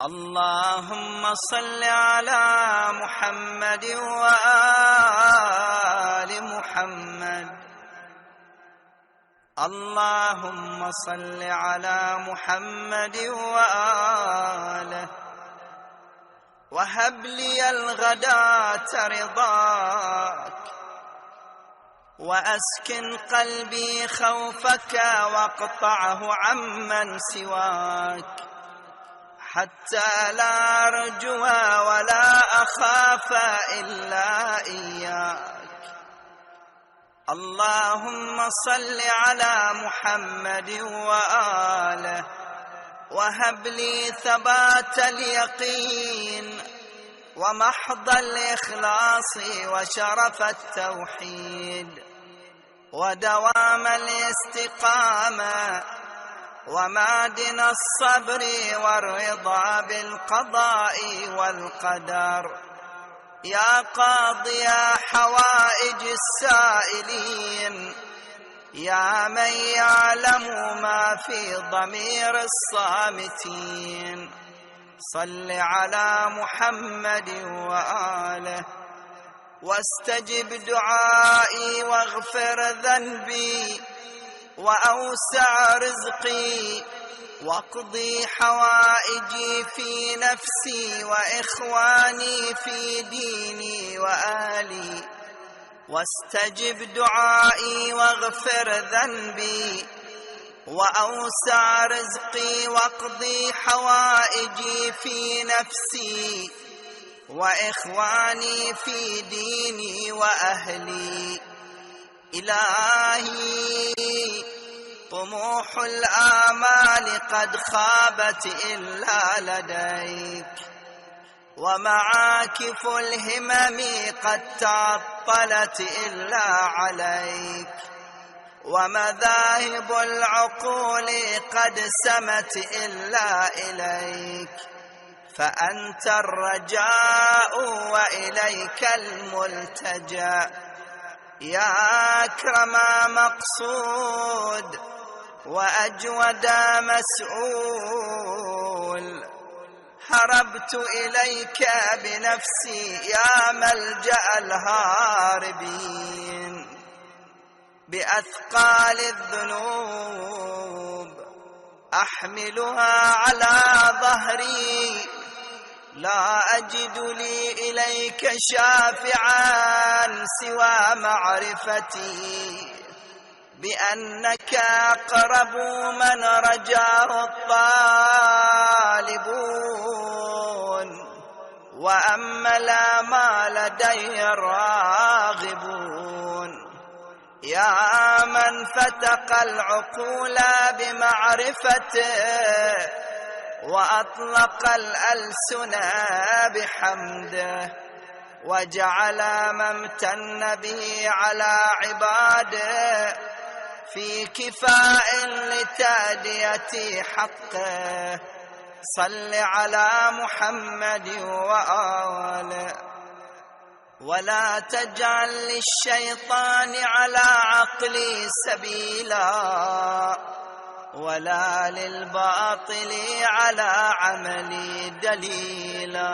اللهم صل على محمد وآل محمد. اللهم صل على محمد وآله. وهب لي الغداة رضاك، وأسكن قلبي خوفك، واقطعه عمن سواك، حتى لا أرجو ولا أخاف إلا إياك. اللهم صل على محمد وآله. وهب لي ثبات اليقين، ومحض الإخلاص، وشرف التوحيد، ودوام الاستقامة، ومعدن الصبر، والرضا بالقضاء والقدر. يا قاضي حوائج السائلين، يا من يعلم ما في ضمير الصامتين، صل على محمد وآله. واستجب دعائي، واغفر ذنبي، وأوسع رزقي، واقضي حوائجي في نفسي وإخواني في ديني وآلي. واستجب دعائي، واغفر ذنبي، وأوسع رزقي، واقضي حوائجي في نفسي وإخواني في ديني وأهلي. إلهي، طموح الآمال قد خابت إلا لديك، ومعاكف الهمم قد تعطلت إلا عليك، ومذاهب العقول قد سمت إلا إليك. فأنت الرجاء وإليك الملتجأ، يا أكرم مقصود وأجود مسؤول. هربت إليك بنفسي يا ملجأ الهاربين، بأثقال الذنوب أحملها على ظهري، لا أجد لي إليك شافعا سوى معرفتي بأنك أقرب من رجاه الطالبون، وأمل ما لدي الراغبون. يا من فتق العقول بمعرفته، وأطلق الألسن بحمده، وجعل ما امتن به على عباده في كفاء لتأدية حقه. صل على محمد وآله. ولا تجعل للشيطان على عقلي سبيلا، ولا للباطل على عملي دليلا.